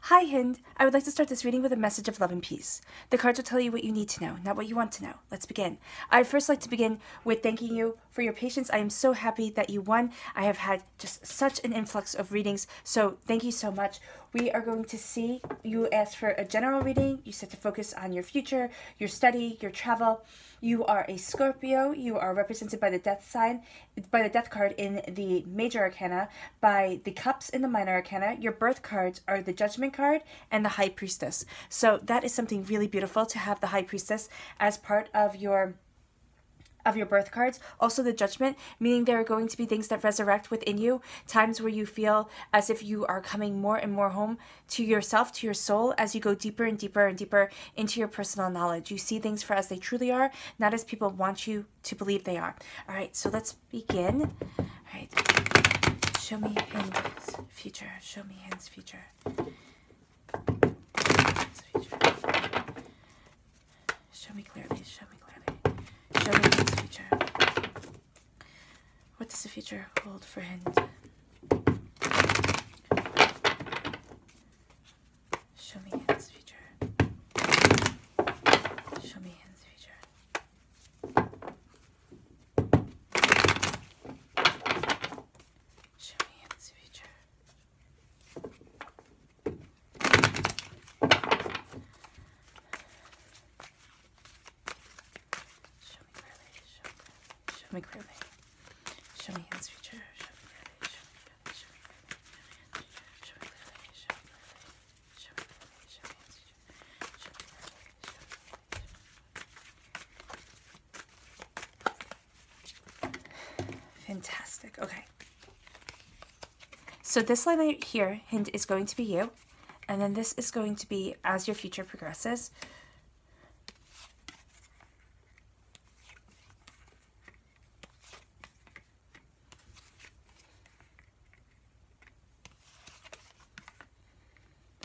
Hi, Hind. I would like to start this reading with a message of love and peace. The cards will tell you what you need to know, not what you want to know. Let's begin. I'd first like to begin with thanking you for your patience. I am so happy that you won. I have had just such an influx of readings, so thank you so much. We are going to see, you asked for a general reading. You said to focus on your future, your study, your travel. You are a Scorpio. You are represented by the death sign, by the death card in the major arcana, by the cups in the minor arcana. Your birth cards are the judgment card and the high priestess. So that is something really beautiful to have the high priestess as part of your birth cards. Also the judgment, meaning there are going to be things that resurrect within you, times where you feel as if you are coming more and more home to yourself, to your soul, as you go deeper and deeper and deeper into your personal knowledge. You see things for as they truly are, not as people want you to believe they are. All right, so let's begin. All right, show me Hind's future. Show me Hind's future. Show me clearly. Show me clearly. Show me Hind's future. What does the future hold for Hind? Show me Hind's future. Show me Hind's future. Show me Hind's future. Show me clearly. Show me Hind's future. Show me clearly. Show me clearly. Show me clearly. Show me clearly. Show me clearly. Show me Hind's future. Show me clearly. Fantastic. Okay. So this line right here, Hind, is going to be you. And then this is going to be as your future progresses.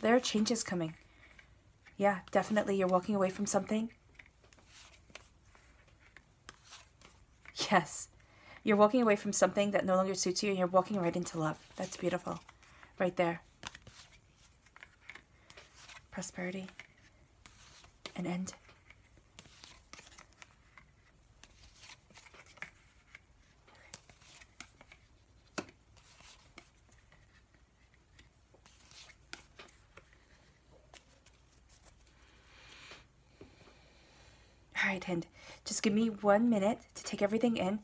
There are changes coming. Yeah, definitely. You're walking away from something. Yes. You're walking away from something that no longer suits you, and you're walking right into love. That's beautiful. Right there. Prosperity. An end. All right, Hind, just give me 1 minute to take everything in.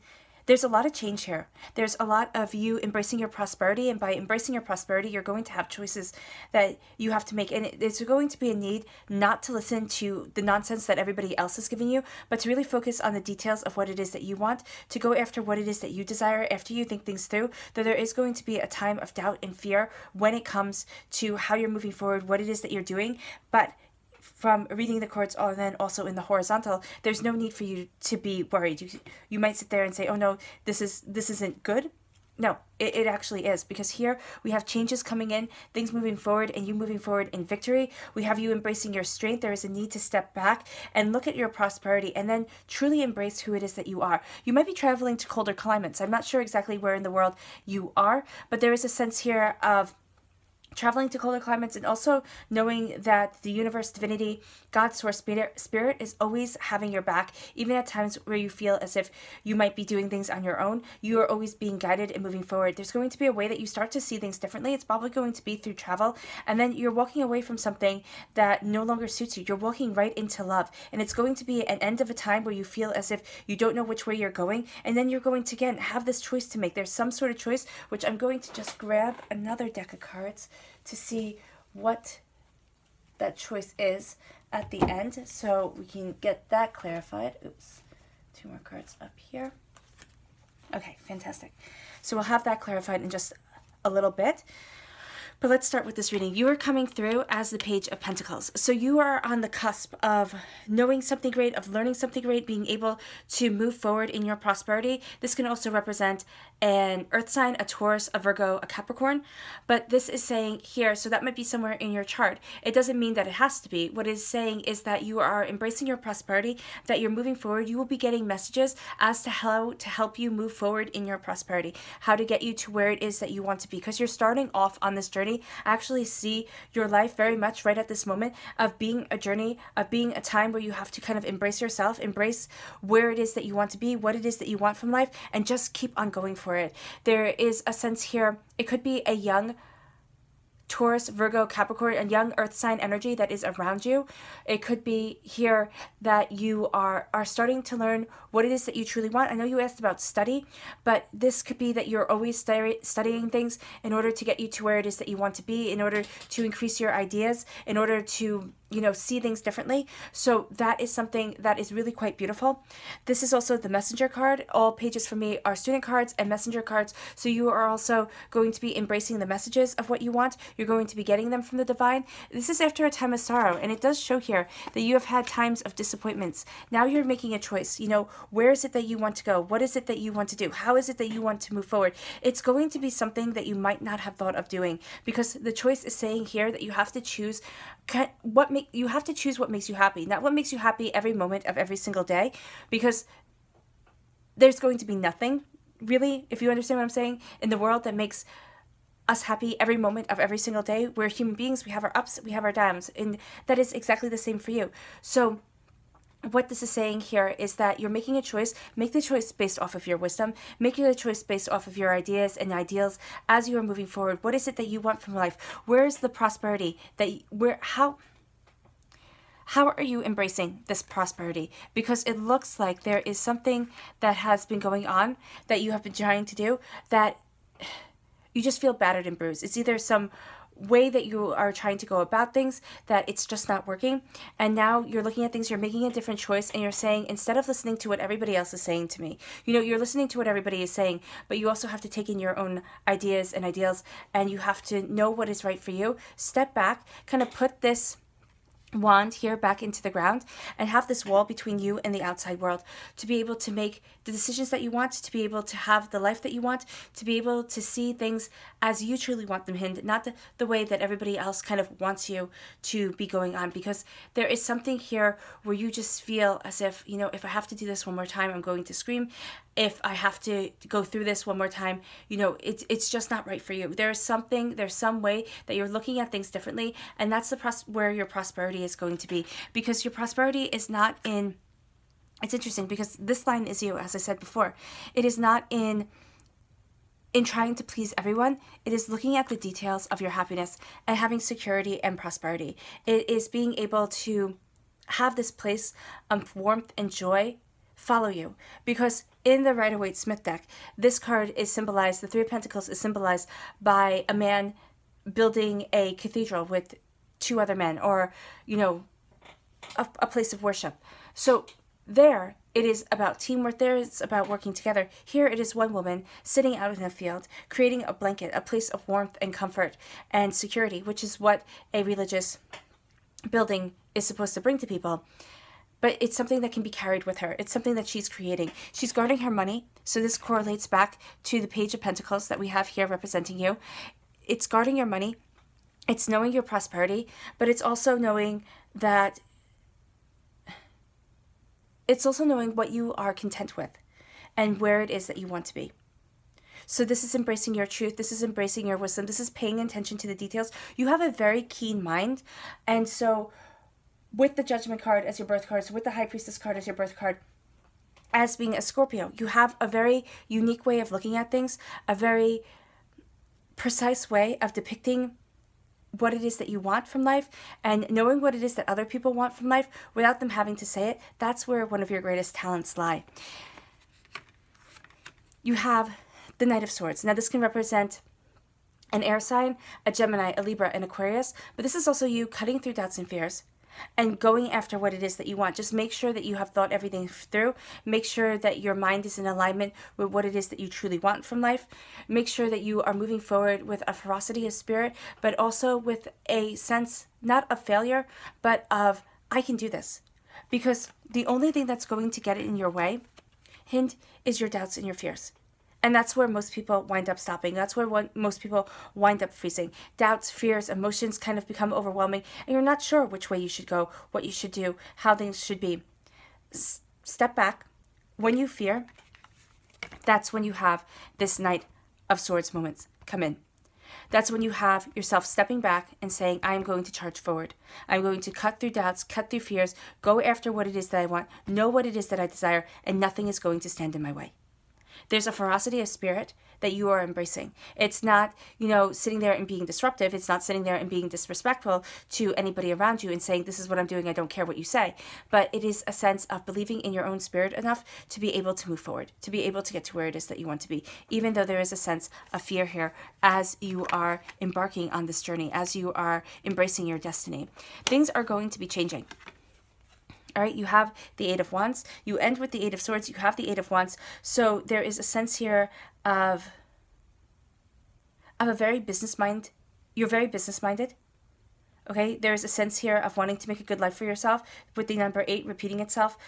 There's a lot of change here. There's a lot of you embracing your prosperity, and by embracing your prosperity, you're going to have choices that you have to make. And there's going to be a need not to listen to the nonsense that everybody else is giving you, but to really focus on the details of what it is that you want, to go after what it is that you desire after you think things through. Though there is going to be a time of doubt and fear when it comes to how you're moving forward, what it is that you're doing, but from reading the cards and then also in the horizontal, there's no need for you to be worried. You might sit there and say, oh no, this isn't good. No, it actually is, because here we have changes coming in, things moving forward, and you moving forward in victory. We have you embracing your strength. There is a need to step back and look at your prosperity and then truly embrace who it is that you are. You might be traveling to colder climates. I'm not sure exactly where in the world you are, but there is a sense here of traveling to colder climates, and also knowing that the universe, divinity, God, source, spirit is always having your back, even at times where you feel as if you might be doing things on your own. You are always being guided and moving forward. There's going to be a way that you start to see things differently. It's probably going to be through travel, and then you're walking away from something that no longer suits you. You're walking right into love, and it's going to be an end of a time where you feel as if you don't know which way you're going, and then you're going to, again, have this choice to make. There's some sort of choice, which I'm going to just grab another deck of cards to see what that choice is at the end, so we can get that clarified. Oops, 2 more cards up here. Okay, fantastic. So we'll have that clarified in just a little bit. But let's start with this reading. You are coming through as the Page of Pentacles. So you are on the cusp of knowing something great, of learning something great, being able to move forward in your prosperity. This can also represent an earth sign, a Taurus, a Virgo, a Capricorn. But this is saying here, so that might be somewhere in your chart. It doesn't mean that it has to be. What it's saying is that you are embracing your prosperity, that you're moving forward. You will be getting messages as to how to help you move forward in your prosperity, how to get you to where it is that you want to be. Because you're starting off on this journey. I actually see your life very much right at this moment of being a journey, of being a time where you have to kind of embrace yourself, embrace where it is that you want to be, what it is that you want from life, and just keep on going for it. There is a sense here, it could be a young Taurus, Virgo, Capricorn, and young earth sign energy that is around you. It could be here that you are starting to learn what it is that you truly want. I know you asked about study, but this could be that you're always studying things in order to get you to where it is that you want to be, in order to increase your ideas, in order to, you know, see things differently. So that is something that is really quite beautiful. This is also the messenger card. All pages for me are student cards and messenger cards. So you are also going to be embracing the messages of what you want. You're going to be getting them from the divine. This is after a time of sorrow, and it does show here that you have had times of disappointments. Now you're making a choice. You know, where is it that you want to go? What is it that you want to do? How is it that you want to move forward? It's going to be something that you might not have thought of doing, because the choice is saying here that you have to choose you have to choose what makes you happy, not what makes you happy every moment of every single day, because there's going to be nothing really, if you understand what I'm saying, in the world that makes us happy every moment of every single day. We're human beings. We have our ups, we have our downs, and that is exactly the same for you. So what this is saying here is that you're making a choice. Make the choice based off of your wisdom. Make the choice based off of your ideas and ideals as you are moving forward. What is it that you want from life? Where is the prosperity that how are you embracing this prosperity? Because it looks like there is something that has been going on that you have been trying to do that you just feel battered and bruised. It's either some way that you are trying to go about things that it's just not working, and now you're looking at things, you're making a different choice, and you're saying, instead of listening to what everybody else is saying to me, you know, you're listening to what everybody is saying, but you also have to take in your own ideas and ideals, and you have to know what is right for you. Step back, kind of put this wand here back into the ground, and have this wall between you and the outside world to be able to make the decisions that you want, to be able to have the life that you want, to be able to see things as you truly want them, Hind, not the way that everybody else kind of wants you to be going on. Because there is something here where you just feel as if, you know, if I have to do this one more time, I'm going to scream. If I have to go through this one more time, you know, it's just not right for you. There's some way that you're looking at things differently, and that's where your prosperity is going to be. Because your prosperity is not in, it's interesting because this line is you, as I said before. It is not in trying to please everyone. It is looking at the details of your happiness and having security and prosperity. It is being able to have this place of warmth and joy follow you. Because in the Rider-Waite Smith deck, this card is symbolized, the Three of Pentacles is symbolized by a man building a cathedral with two other men, or, you know, a place of worship. So there, it is about teamwork. There, it's about working together. Here, it is one woman sitting out in a field, creating a blanket, a place of warmth and comfort and security, which is what a religious building is supposed to bring to people. But it's something that can be carried with her. It's something that she's creating. She's guarding her money. So this correlates back to the Page of Pentacles that we have here representing you. It's guarding your money. It's knowing your prosperity. But it's also knowing that, it's also knowing what you are content with and where it is that you want to be. So this is embracing your truth. This is embracing your wisdom. This is paying attention to the details. You have a very keen mind. And so with the Judgment card as your birth card, so with the High Priestess card as your birth card, as being a Scorpio, you have a very unique way of looking at things, a very precise way of depicting what it is that you want from life, and knowing what it is that other people want from life without them having to say it. That's where one of your greatest talents lie. You have the Knight of Swords. Now this can represent an air sign, a Gemini, a Libra, an Aquarius, but this is also you cutting through doubts and fears and going after what it is that you want. Just make sure that you have thought everything through. Make sure that your mind is in alignment with what it is that you truly want from life. Make sure that you are moving forward with a ferocity of spirit, but also with a sense, not of failure, but of, I can do this. Because the only thing that's going to get it in your way, Hind, is your doubts and your fears. And that's where most people wind up stopping. That's where most people wind up freezing. Doubts, fears, emotions kind of become overwhelming, and you're not sure which way you should go, what you should do, how things should be. Step back. When you fear, that's when you have this Knight of Swords moments come in. That's when you have yourself stepping back and saying, I am going to charge forward. I'm going to cut through doubts, cut through fears, go after what it is that I want, know what it is that I desire, and nothing is going to stand in my way. There's a ferocity of spirit that you are embracing. It's not, sitting there and being disruptive. It's not sitting there and being disrespectful to anybody around you and saying, this is what I'm doing, I don't care what you say. But it is a sense of believing in your own spirit enough to be able to move forward, to be able to get to where it is that you want to be, even though there is a sense of fear here as you are embarking on this journey, as you are embracing your destiny. Things are going to be changing. All right, you have the Eight of Wands. You end with the Eight of Swords. You have the Eight of Wands. So there is a sense here of a very business mind. You're very business minded. Okay, there is a sense here of wanting to make a good life for yourself with the number 8 repeating itself.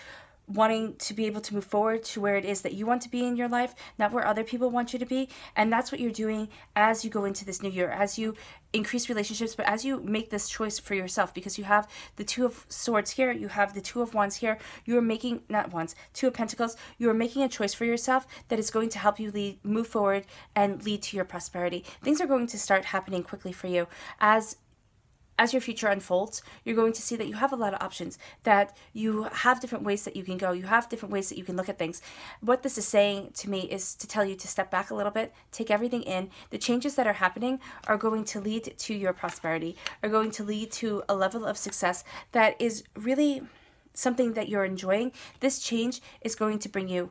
Wanting to be able to move forward to where it is that you want to be in your life, not where other people want you to be. And that's what you're doing as you go into this new year, as you increase relationships, but as you make this choice for yourself, because you have the Two of Swords here, you have the Two of Wands here, you are making, not Wands, Two of Pentacles, you are making a choice for yourself that is going to help you move forward and lead to your prosperity. Things are going to start happening quickly for you as your future unfolds. You're going to see that you have a lot of options, that you have different ways that you can go. You have different ways that you can look at things. What this is saying to me is to tell you to step back a little bit, take everything in. The changes that are happening are going to lead to your prosperity, are going to lead to a level of success that is really something that you're enjoying. This change is going to bring you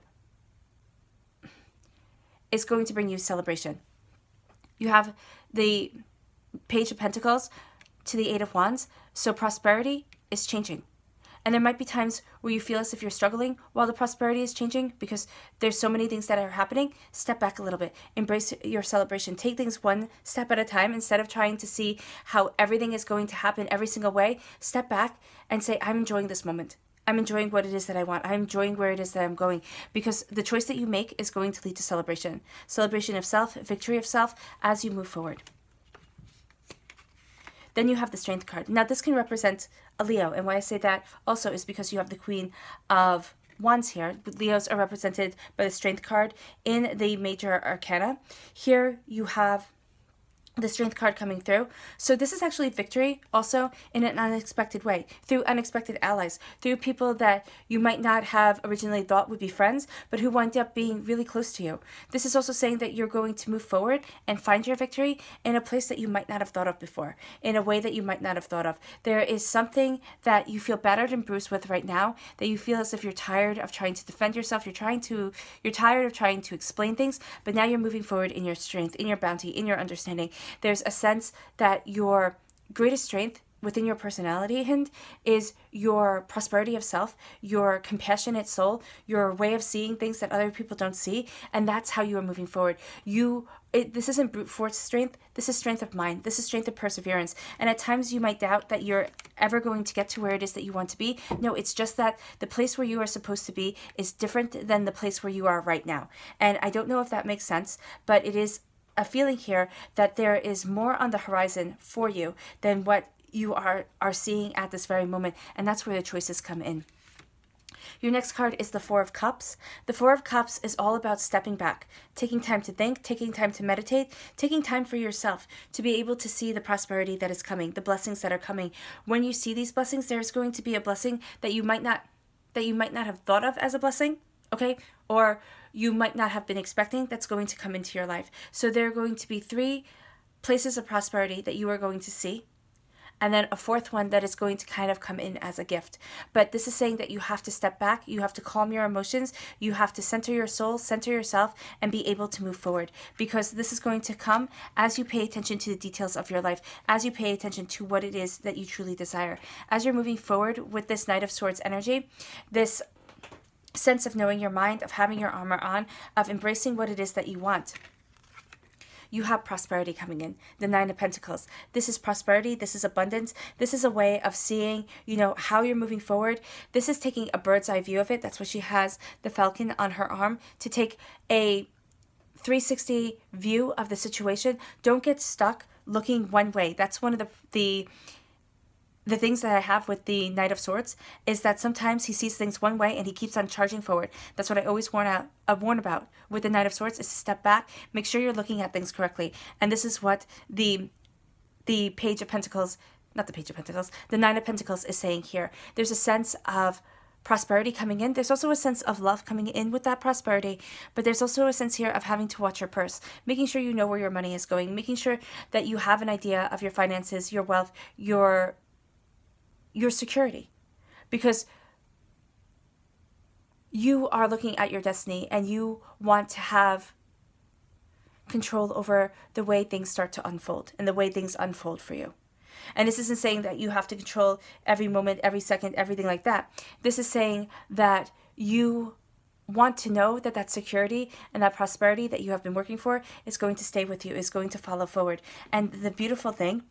celebration. You have the Page of Pentacles to the Eight of Wands. So prosperity is changing. And there might be times where you feel as if you're struggling while the prosperity is changing because there's so many things that are happening. Step back a little bit. Embrace your celebration. Take things one step at a time instead of trying to see how everything is going to happen every single way. Step back and say, I'm enjoying this moment. I'm enjoying what it is that I want. I'm enjoying where it is that I'm going, because the choice that you make is going to lead to celebration. Celebration of self, victory of self as you move forward. Then you have the Strength card. Now, this can represent a Leo. And why I say that also is because you have the Queen of Wands here. Leos are represented by the Strength card in the major arcana. Here you have the Strength card coming through. So this is actually victory also in an unexpected way, through unexpected allies, through people that you might not have originally thought would be friends, but who wind up being really close to you. This is also saying that you're going to move forward and find your victory in a place that you might not have thought of before, in a way that you might not have thought of. There is something that you feel battered and bruised with right now, that you feel as if you're tired of trying to defend yourself, you're tired of trying to explain things, but now you're moving forward in your strength, in your bounty, in your understanding. There's a sense that your greatest strength within your personality, Hind, is your prosperity of self, your compassionate soul, your way of seeing things that other people don't see, and that's how you are moving forward. This isn't brute force strength, this is strength of mind, this is strength of perseverance, and at times you might doubt that you're ever going to get to where it is that you want to be. No, it's just that the place where you are supposed to be is different than the place where you are right now, and I don't know if that makes sense, but it is a feeling here that there is more on the horizon for you than what you are seeing at this very moment, and that's where the choices come in. Your next card is the Four of Cups. The Four of Cups is all about stepping back, taking time to think, taking time to meditate, taking time for yourself to be able to see the prosperity that is coming, the blessings that are coming. When you see these blessings, there's going to be a blessing that you might not have thought of as a blessing, okay? Or you might not have been expecting that's going to come into your life. So there are going to be 3 places of prosperity that you are going to see, and then a 4th one that is going to kind of come in as a gift. But this is saying that you have to step back, you have to calm your emotions, you have to center your soul, center yourself, and be able to move forward, because this is going to come as you pay attention to the details of your life, as you pay attention to what it is that you truly desire. As you're moving forward with this Knight of Swords energy, this sense of knowing your mind, of having your armor on, of embracing what it is that you want, you have prosperity coming in. The Nine of Pentacles. This is prosperity. This is abundance. This is a way of seeing, how you're moving forward. This is taking a bird's eye view of it. That's why she has the falcon on her arm, to take a 360 view of the situation. Don't get stuck looking one way. That's one of the things that I have with the Knight of Swords, is that sometimes he sees things one way and he keeps on charging forward. That's what I always warn about with the Knight of Swords, is to step back, make sure you're looking at things correctly. And this is what the Page of Pentacles, not the Page of Pentacles, the Nine of Pentacles is saying here. There's a sense of prosperity coming in. There's also a sense of love coming in with that prosperity, but there's also a sense here of having to watch your purse, making sure you know where your money is going, making sure that you have an idea of your finances, your wealth, your security, because you are looking at your destiny and you want to have control over the way things start to unfold and the way things unfold for you. And this isn't saying that you have to control every moment, every second, everything like that. This is saying that you want to know that that security and that prosperity that you have been working for is going to stay with you, is going to follow forward. And the beautiful thing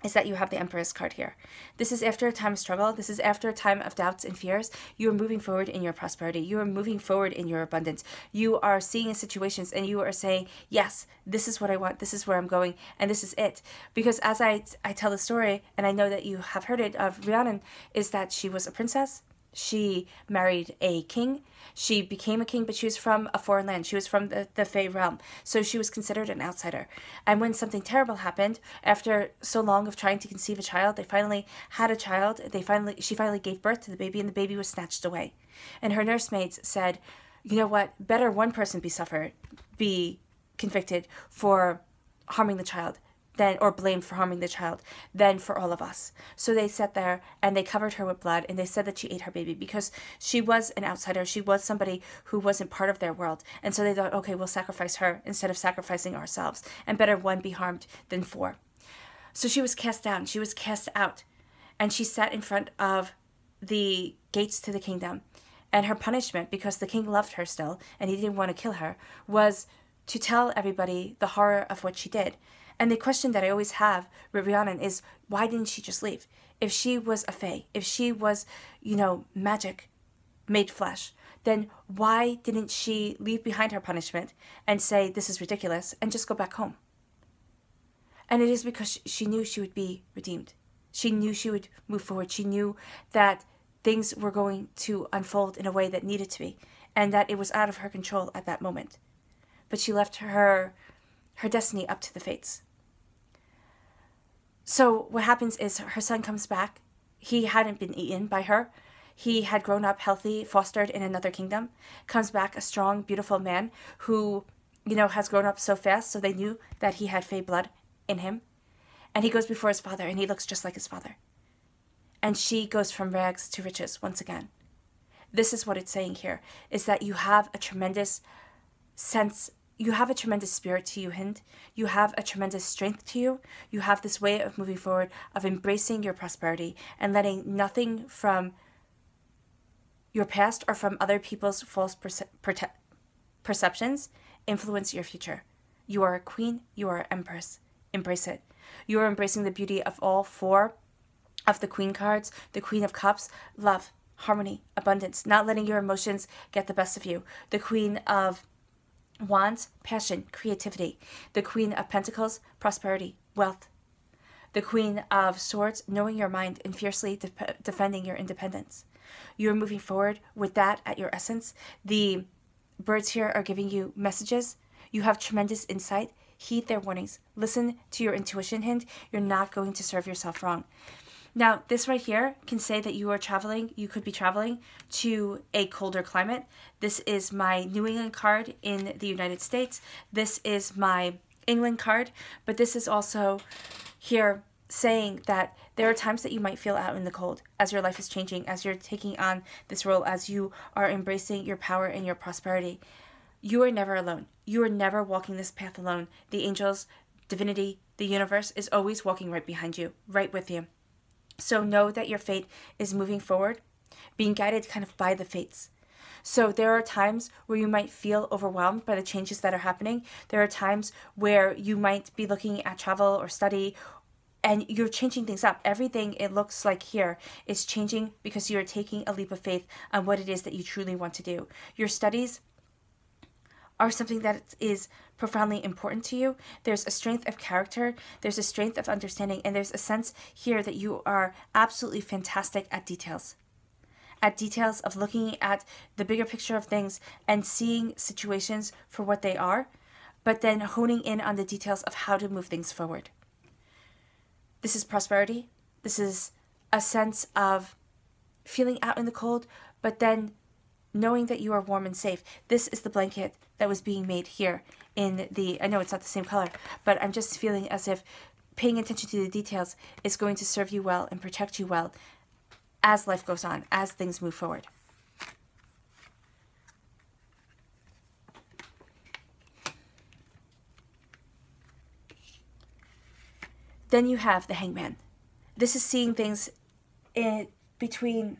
is that you have the Empress card here. This is after a time of struggle. This is after a time of doubts and fears. You are moving forward in your prosperity. You are moving forward in your abundance. You are seeing situations and you are saying, yes, this is what I want. This is where I'm going. And this is it. Because as I tell the story, and I know that you have heard it, of Rhiannon, is that she was a princess. She married a king. She became a king, but she was from a foreign land. She was from the Fey realm. So she was considered an outsider. And when something terrible happened, after so long of trying to conceive a child, they finally had a child. She finally gave birth to the baby, and the baby was snatched away. And her nursemaids said, you know what? Better one person be convicted for harming the child, or blamed for harming the child, than for all of us. So they sat there and they covered her with blood, and they said that she ate her baby because she was an outsider. She was somebody who wasn't part of their world. And so they thought, okay, we'll sacrifice her instead of sacrificing ourselves. And better one be harmed than four. So she was cast down. She was cast out. And she sat in front of the gates to the kingdom. And her punishment, because the king loved her still and he didn't want to kill her, was to tell everybody the horror of what she did. And the question that I always have with Rhiannon is, why didn't she just leave? If she was a fae, if she was, magic made flesh, then why didn't she leave behind her punishment and say, this is ridiculous, and just go back home? And it is because she knew she would be redeemed. She knew she would move forward. She knew that things were going to unfold in a way that needed to be, and that it was out of her control at that moment. But she left her destiny up to the fates. So what happens is her son comes back. He hadn't been eaten by her. He had grown up healthy, fostered in another kingdom. Comes back a strong, beautiful man who, has grown up so fast, so they knew that he had fae blood in him. And he goes before his father, and he looks just like his father. And she goes from rags to riches once again. This is what it's saying here, is that you have a tremendous sense. You have a tremendous spirit to you, Hind. You have a tremendous strength to you. You have this way of moving forward, of embracing your prosperity and letting nothing from your past or from other people's false perceptions influence your future. You are a queen. You are an empress. Embrace it. You are embracing the beauty of all four of the queen cards, the Queen of Cups, love, harmony, abundance, not letting your emotions get the best of you. The Queen of Wands, passion, creativity. The Queen of Pentacles, prosperity, wealth. The Queen of Swords, knowing your mind and fiercely defending your independence. You're moving forward with that at your essence. The birds here are giving you messages. You have tremendous insight. Heed their warnings. Listen to your intuition, Hind. You're not going to serve yourself wrong. Now, this right here can say that you could be traveling to a colder climate. This is my New England card in the United States. This is my England card, but this is also here saying that there are times that you might feel out in the cold as your life is changing, as you're taking on this role, as you are embracing your power and your prosperity. You are never alone. You are never walking this path alone. The angels, divinity, the universe is always walking right behind you, right with you. So know that your fate is moving forward, being guided kind of by the fates. So there are times where you might feel overwhelmed by the changes that are happening. There are times where you might be looking at travel or study, and you're changing things up. Everything, it looks like here, is changing because you're taking a leap of faith on what it is that you truly want to do. Your studies are something that is profoundly important to you. There's a strength of character, there's a strength of understanding, and there's a sense here that you are absolutely fantastic at details. At details of looking at the bigger picture of things and seeing situations for what they are, but then honing in on the details of how to move things forward. This is prosperity. This is a sense of feeling out in the cold, but then knowing that you are warm and safe. This is the blanket that was being made here in the, I know it's not the same color, but I'm just feeling as if paying attention to the details is going to serve you well and protect you well as life goes on, as things move forward. Then you have the Hangman. This is seeing things in between,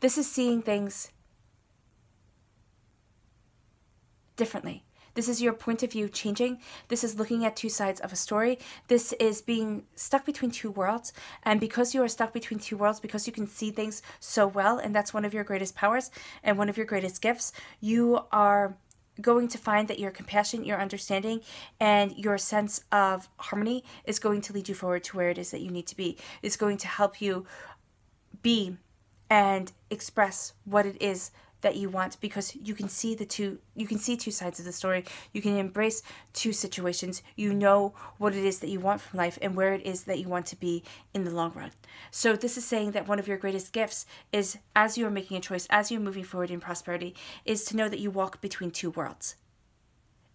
this is seeing things differently. This is your point of view changing. This is looking at two sides of a story. This is being stuck between two worlds. And because you are stuck between two worlds, because you can see things so well, and that's one of your greatest powers and one of your greatest gifts, you are going to find that your compassion, your understanding, and your sense of harmony is going to lead you forward to where it is that you need to be. It's going to help you be and express what it is that you want, because you can see two sides of the story. You can embrace two situations. You know what it is that you want from life and where it is that you want to be in the long run. So this is saying that one of your greatest gifts is, as you are making a choice, as you're moving forward in prosperity, is to know that you walk between two worlds.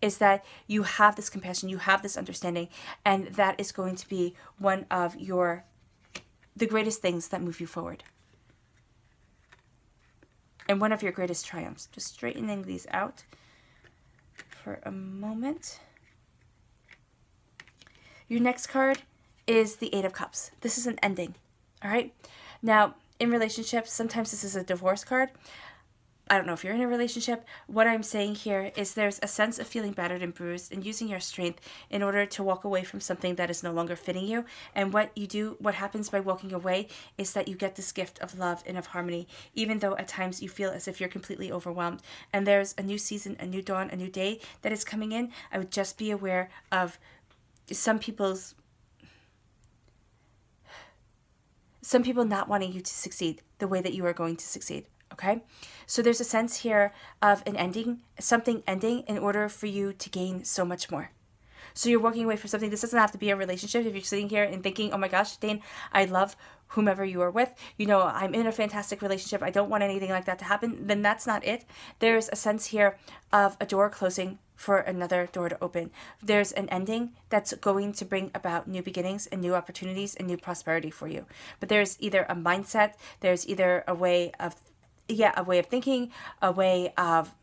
Is that you have this compassion, you have this understanding, and that is going to be one of the greatest things that move you forward. And one of your greatest triumphs. Just straightening these out for a moment. Your next card is the Eight of Cups. This is an ending, all right? Now, in relationships, sometimes this is a divorce card. I don't know if you're in a relationship. What I'm saying here is there's a sense of feeling battered and bruised and using your strength in order to walk away from something that is no longer fitting you. And what happens by walking away is that you get this gift of love and of harmony, even though at times you feel as if you're completely overwhelmed. And there's a new season, a new dawn, a new day that is coming in. I would just be aware of some people not wanting you to succeed the way that you are going to succeed. Okay, so there's a sense here of an ending, something ending in order for you to gain so much more. So you're walking away from something. This doesn't have to be a relationship. If you're sitting here and thinking, oh my gosh, Dane, I love whomever you are with, you know, I'm in a fantastic relationship, I don't want anything like that to happen, then that's not it. There's a sense here of a door closing for another door to open. There's an ending that's going to bring about new beginnings and new opportunities and new prosperity for you. But there's either a mindset, there's either a way of thinking, a way of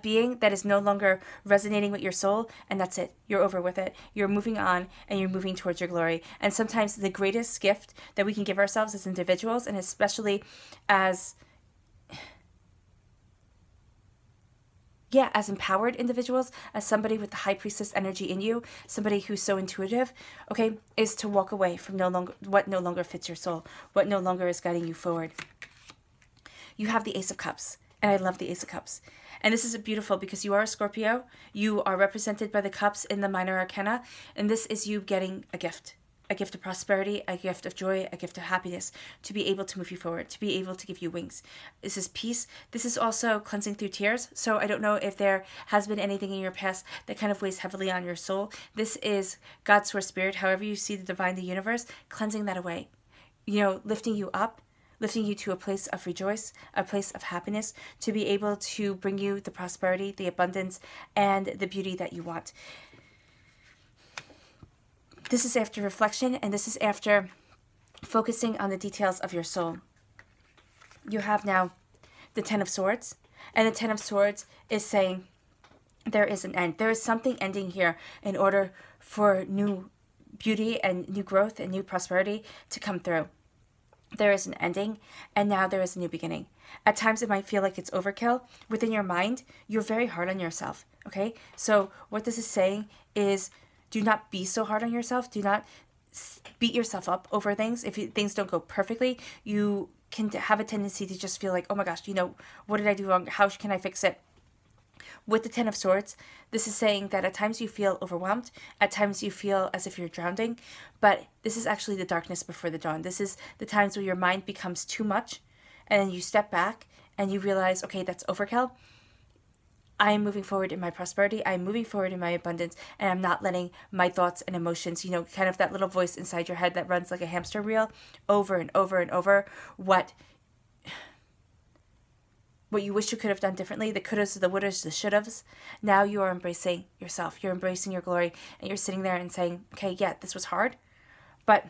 being that is no longer resonating with your soul, and that's it. You're over with it. You're moving on, and you're moving towards your glory. And sometimes the greatest gift that we can give ourselves as individuals, and especially as empowered individuals, as somebody with the high priestess energy in you, somebody who's so intuitive, okay, is to walk away from what no longer fits your soul, what no longer is guiding you forward. You have the Ace of Cups, and I love the Ace of Cups. And this is beautiful because you are a Scorpio. You are represented by the cups in the minor arcana, and this is you getting a gift of prosperity, a gift of joy, a gift of happiness, to be able to move you forward, to be able to give you wings. This is peace. This is also cleansing through tears. So I don't know if there has been anything in your past that kind of weighs heavily on your soul. This is God's source spirit, however you see the divine, the universe, cleansing that away. You know, lifting you up, lifting you to a place of rejoice, a place of happiness, to be able to bring you the prosperity, the abundance, and the beauty that you want. This is after reflection, and this is after focusing on the details of your soul. You have now the Ten of Swords, and the Ten of Swords is saying there is an end. There is something ending here in order for new beauty and new growth and new prosperity to come through. There is an ending, and now there is a new beginning. At times it might feel like it's overkill. Within your mind, you're very hard on yourself, okay? So what this is saying is do not be so hard on yourself. Do not beat yourself up over things. If things don't go perfectly, you can have a tendency to just feel like, oh my gosh, you know, what did I do wrong? How can I fix it? With the Ten of Swords, this is saying that at times you feel overwhelmed, at times you feel as if you're drowning, but this is actually the darkness before the dawn. This is the times where your mind becomes too much, and then you step back and you realize, okay, that's overkill. I am moving forward in my prosperity. I am moving forward in my abundance, and I'm not letting my thoughts and emotions, kind of that little voice inside your head that runs like a hamster wheel over and over and over. What you wish you could have done differently, the couldas, the wouldas, the shouldas. Now you are embracing yourself. You're embracing your glory, and you're sitting there and saying, okay, yeah, this was hard, but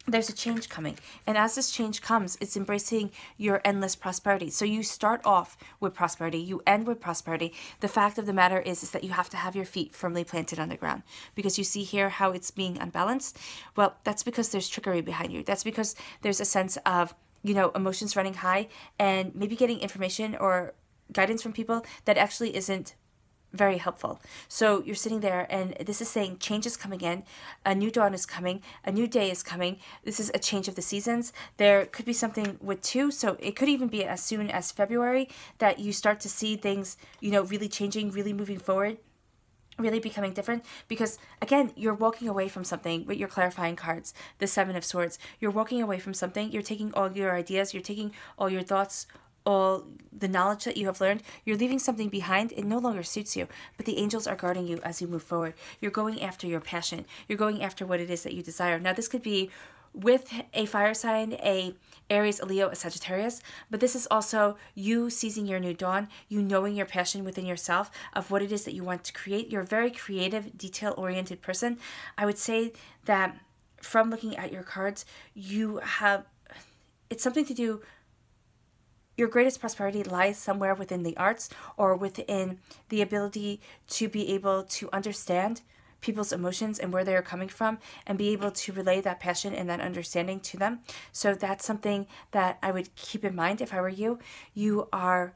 there's a change coming. And as this change comes, it's embracing your endless prosperity. So you start off with prosperity, you end with prosperity. The fact of the matter is that you have to have your feet firmly planted on the ground, because you see here how it's being unbalanced. Well, that's because there's trickery behind you. That's because there's a sense of, emotions running high, and maybe getting information or guidance from people that actually isn't very helpful. So you're sitting there, and this is saying change is coming in, a new dawn is coming, a new day is coming. This is a change of the seasons. There could be something with 2, so it could even be as soon as February that you start to see things, really changing, really moving forward, really becoming different, because again, you're walking away from something with your clarifying cards, the Seven of Swords. You're walking away from something. You're taking all your ideas, you're taking all your thoughts, all the knowledge that you have learned. You're leaving something behind. It no longer suits you, but the angels are guarding you as you move forward. You're going after your passion. You're going after what it is that you desire. Now, this could be with a fire sign, a Aries, a Leo, a Sagittarius, but this is also you seizing your new dawn, you knowing your passion within yourself of what it is that you want to create. You're a very creative, detail-oriented person. I would say that from looking at your cards, it's something to do. Your greatest prosperity lies somewhere within the arts, or within the ability to be able to understand people's emotions and where they are coming from, and be able to relay that passion and that understanding to them. So that's something that I would keep in mind if I were you. You are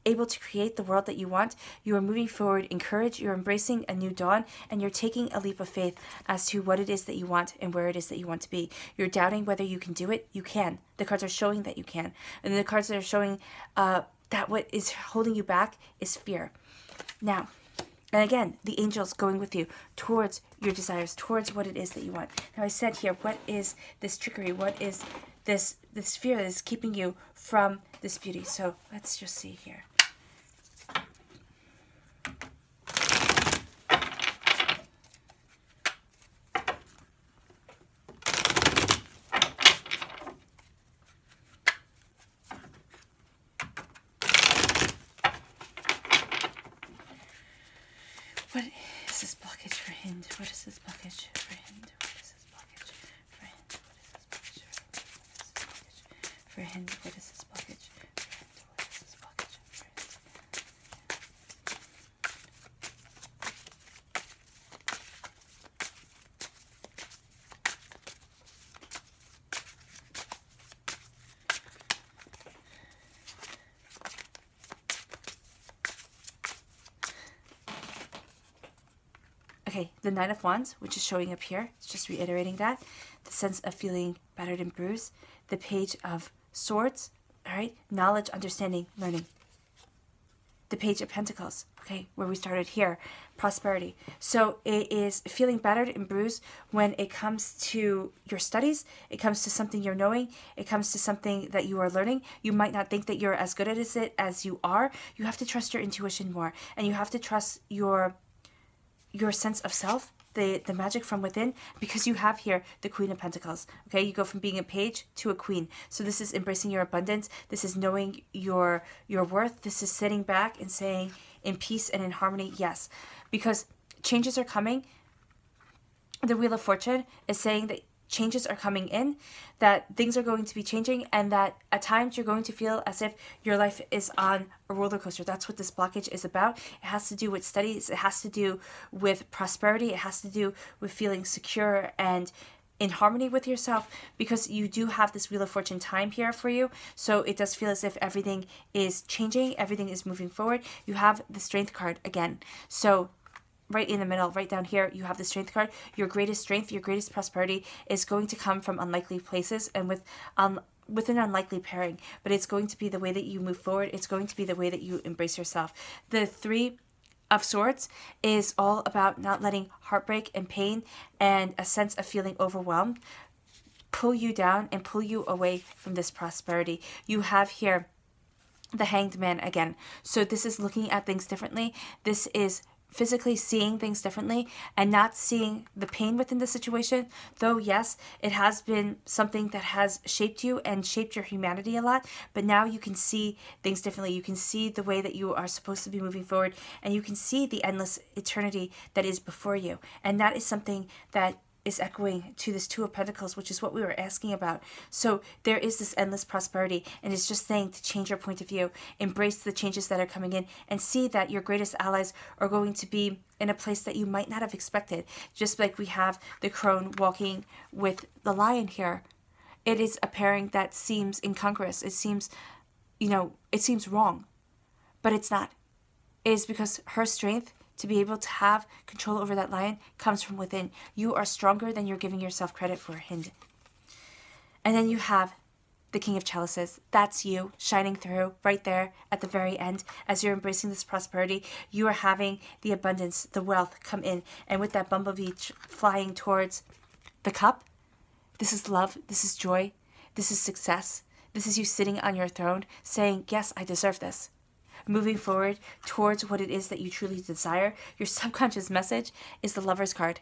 able to create the world that you want. You are moving forward in courage. You're embracing a new dawn, and you're taking a leap of faith as to what it is that you want and where it is that you want to be. You're doubting whether you can do it. You can. The cards are showing that you can. And the cards that are showing that what is holding you back is fear. Now, and again, the angels going with you towards your desires, towards what it is that you want. Now, I said here, what is this trickery? What is this fear that is keeping you from this beauty? So let's just see here. What is this blockage for Hind? What is this blockage for Hind? What is this blockage for Hind? What is this blockage for Hind? What is this blockage for Hind? What is this blockage for Hind? Okay, the Nine of Wands, which is showing up here, it's just reiterating that. The sense of feeling battered and bruised. The Page of Swords, all right? Knowledge, understanding, learning. The Page of Pentacles, okay, where we started here, prosperity. So it is feeling battered and bruised when it comes to your studies, it comes to something you're knowing, it comes to something that you are learning. You might not think that you're as good at it as you are. You have to trust your intuition more, and you have to trust your sense of self, the magic from within, because you have here the Queen of Pentacles. Okay, you go from being a page to a queen. So this is embracing your abundance. This is knowing your worth. This is sitting back and saying in peace and in harmony, yes, because changes are coming. The Wheel of Fortune is saying that changes are coming in, that things are going to be changing, and that at times you're going to feel as if your life is on a roller coaster. That's what this blockage is about. It has to do with studies. It has to do with prosperity. It has to do with feeling secure and in harmony with yourself, because you do have this Wheel of Fortune time here for you. So it does feel as if everything is changing. Everything is moving forward. You have the Strength card again. So right in the middle, right down here, you have the Strength card. Your greatest strength, your greatest prosperity is going to come from unlikely places and with an unlikely pairing. But it's going to be the way that you move forward. It's going to be the way that you embrace yourself. The Three of Swords is all about not letting heartbreak and pain and a sense of feeling overwhelmed pull you down and pull you away from this prosperity. You have here the Hanged Man again. So this is looking at things differently. This is physically seeing things differently and not seeing the pain within the situation. Though, yes, it has been something that has shaped you and shaped your humanity a lot, but now you can see things differently. You can see the way that you are supposed to be moving forward, and you can see the endless eternity that is before you. And that is something that is echoing to this Two of Pentacles, which is what we were asking about. So there is this endless prosperity, and it's just saying to change your point of view, embrace the changes that are coming in, and see that your greatest allies are going to be in a place that you might not have expected. Just like we have the crone walking with the lion here. It is a pairing that seems incongruous. It seems, it seems wrong, but it's not. It is because her strength to be able to have control over that lion comes from within. You are stronger than you're giving yourself credit for, Hind. And then you have the King of Chalices. That's you shining through right there at the very end. As you're embracing this prosperity, you are having the abundance, the wealth come in. And with that bumblebee flying towards the cup, this is love, this is joy, this is success. This is you sitting on your throne saying, yes, I deserve this. Moving forward towards what it is that you truly desire. Your subconscious message is the Lover's card.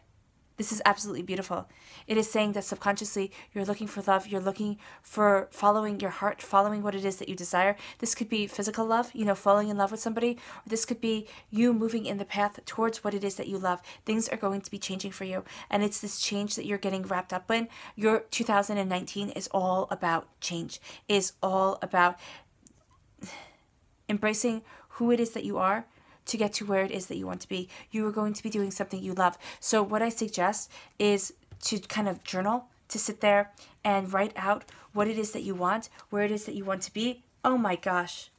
This is absolutely beautiful. It is saying that subconsciously you're looking for love. You're looking for following your heart, following what it is that you desire. This could be physical love, falling in love with somebody. Or this could be you moving in the path towards what it is that you love. Things are going to be changing for you. And it's this change that you're getting wrapped up in. Your 2019 is all about change. Is all about embracing who it is that you are to get to where it is that you want to be. You are going to be doing something you love. So what I suggest is to kind of journal, to sit there and write out what it is that you want, where it is that you want to be. Oh my gosh.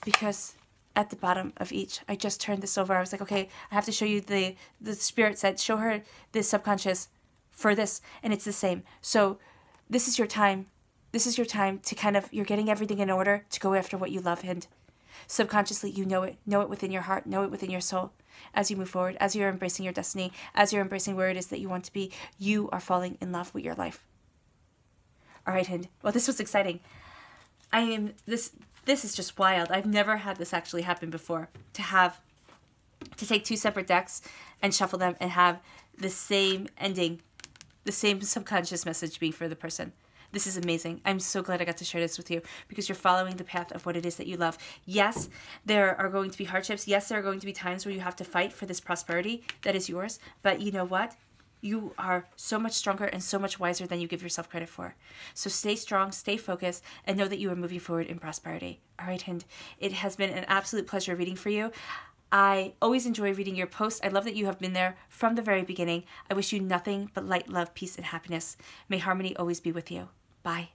Because at the bottom of each, I just turned this over. I was like, okay, I have to show you the spirit said, show her the subconscious for this. And it's the same. So this is your time. This is your time to you're getting everything in order to go after what you love, Hind. Subconsciously, you know it within your heart, know it within your soul. As you move forward, as you're embracing your destiny, as you're embracing where it is that you want to be, you are falling in love with your life. All right, Hind. Well, this was exciting. This is just wild. I've never had this actually happen before. To take two separate decks and shuffle them and have the same ending, the same subconscious message being for the person. This is amazing. I'm so glad I got to share this with you because you're following the path of what it is that you love. Yes, there are going to be hardships. Yes, there are going to be times where you have to fight for this prosperity that is yours. But you know what? You are so much stronger and so much wiser than you give yourself credit for. So stay strong, stay focused, and know that you are moving forward in prosperity. All right, Hind. It has been an absolute pleasure reading for you. I always enjoy reading your posts. I love that you have been there from the very beginning. I wish you nothing but light, love, peace, and happiness. May harmony always be with you. Bye.